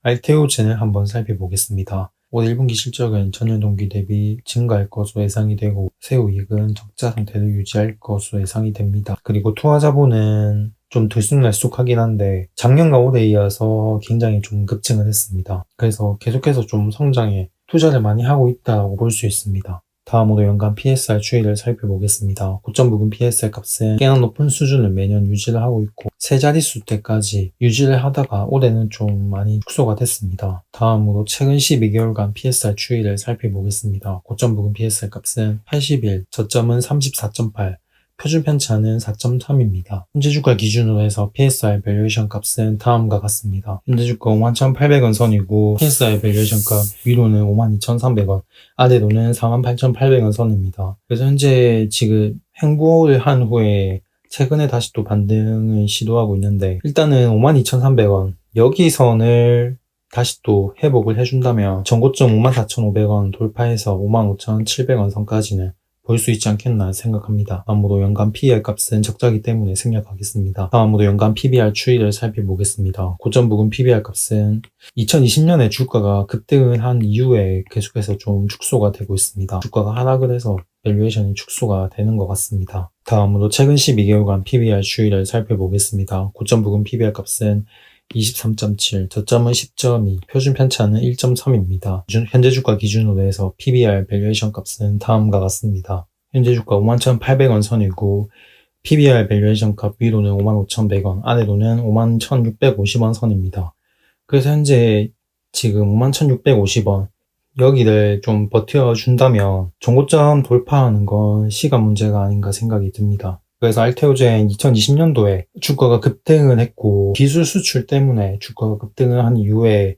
알테오젠을 한번 살펴보겠습니다. 올 1분기 실적은 전년 동기 대비 증가할 것으로 예상이 되고 세후이익은 적자 상태를 유지할 것으로 예상이 됩니다. 그리고 투자자본은 좀 들쑥날쑥하긴 한데 작년과 올해에 이어서 굉장히 좀 급증을 했습니다. 그래서 계속해서 좀 성장에 투자를 많이 하고 있다고 볼 수 있습니다. 다음으로 연간 PSR 추이를 살펴보겠습니다. 고점 부근 PSR 값은 꽤나 높은 수준을 매년 유지를 하고 있고 세 자릿수 때까지 유지를 하다가 올해는 좀 많이 축소가 됐습니다. 다음으로 최근 12개월간 PSR 추이를 살펴보겠습니다. 고점 부근 PSR 값은 81, 저점은 34.8, 표준 편차는 4.3입니다. 현재 주가 기준으로 해서 PSR 밸류에이션 값은 다음과 같습니다. 현재 주가 51,800원 선이고 PSR 밸류에이션 값 위로는 52,300원, 아래로는 48,800원 선입니다. 그래서 현재 지금 횡보를 한 후에 최근에 다시 또 반등을 시도하고 있는데 일단은 52,300원 여기 선을 다시 또 회복을 해준다면 전고점 54,500원 돌파해서 55,700원 선까지는 볼 수 있지 않겠나 생각합니다. 다음으로 연간 PER 값은 적자기 때문에 생략하겠습니다. 다음으로 연간 PBR 추이를 살펴보겠습니다. 고점 부근 PBR 값은 2020년에 주가가 급등을 한 이후에 계속해서 좀 축소가 되고 있습니다. 주가가 하락을 해서 밸류에이션이 축소가 되는 것 같습니다. 다음으로 최근 12개월간 PBR 추이를 살펴보겠습니다. 고점 부근 PBR 값은 23.7, 저점은 10.2, 표준 편차는 1.3입니다. 현재 주가 기준으로 해서 PBR 밸류에이션 값은 다음과 같습니다. 현재 주가 51,800원 선이고 PBR 밸류에이션 값 위로는 55,100원, 아래로는 51,650원 선입니다. 그래서 현재 지금 51,650원 여기를 좀 버텨준다면 정고점 돌파하는 건 시간 문제가 아닌가 생각이 듭니다. 그래서 알테오젠 2020년도에 주가가 급등을 했고 기술 수출 때문에 주가가 급등을 한 이후에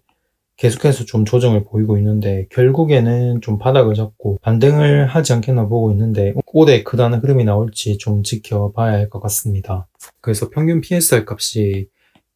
계속해서 좀 조정을 보이고 있는데 결국에는 좀 바닥을 잡고 반등을 하지 않겠나 보고 있는데 올해 크다는 흐름이 나올지 좀 지켜봐야 할 것 같습니다. 그래서 평균 PSR 값이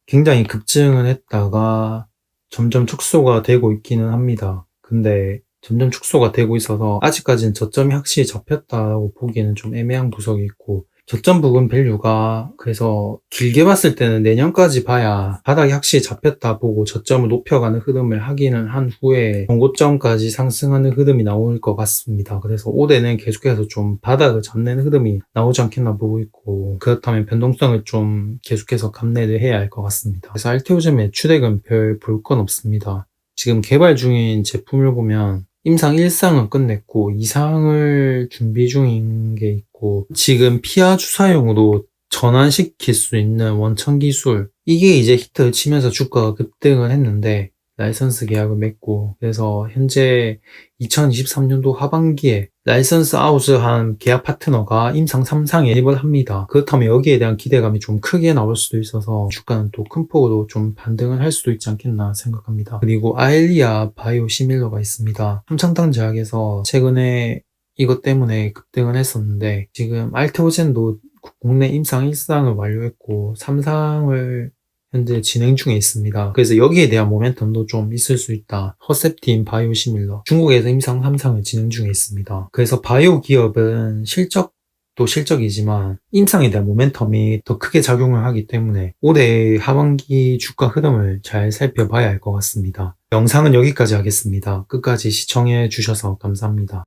굉장히 급증을 했다가 점점 축소가 되고 있기는 합니다. 근데 점점 축소가 되고 있어서 아직까지는 저점이 확실히 잡혔다고 보기에는 좀 애매한 구석이 있고 저점 부근 밸류가 그래서 길게 봤을 때는 내년까지 봐야 바닥이 확실히 잡혔다 보고 저점을 높여가는 흐름을 하기는 한 후에 전고점까지 상승하는 흐름이 나올 것 같습니다. 그래서 올해는 계속해서 좀 바닥을 잡는 흐름이 나오지 않겠나 보고 있고 그렇다면 변동성을 좀 계속해서 감내를 해야 할 것 같습니다. 그래서 알테오젠 매출액은 별 볼 건 없습니다. 지금 개발 중인 제품을 보면 임상 1상은 끝냈고 2상을 준비 중인 게 있고 지금 피하 주사용으로 전환시킬 수 있는 원천 기술 이게 이제 히트를 치면서 주가가 급등을 했는데 라이선스 계약을 맺고 그래서 현재 2023년도 하반기에 라이선스 아웃을 한 계약 파트너가 임상 3상에 진입을 합니다. 그렇다면 여기에 대한 기대감이 좀 크게 나올 수도 있어서 주가는 또 큰 폭으로 좀 반등을 할 수도 있지 않겠나 생각합니다. 그리고 아엘리아 바이오 시밀러가 있습니다. 삼창당 제약에서 최근에 이것 때문에 급등을 했었는데 지금 알테오젠도 국내 임상 1상을 완료했고 3상을 현재 진행 중에 있습니다. 그래서 여기에 대한 모멘텀도 좀 있을 수 있다. 허셉틴 바이오시밀러 중국에서 임상 3상을 진행 중에 있습니다. 그래서 바이오 기업은 실적도 실적이지만 임상에 대한 모멘텀이 더 크게 작용을 하기 때문에 올해 하반기 주가 흐름을 잘 살펴봐야 할 것 같습니다. 영상은 여기까지 하겠습니다. 끝까지 시청해 주셔서 감사합니다.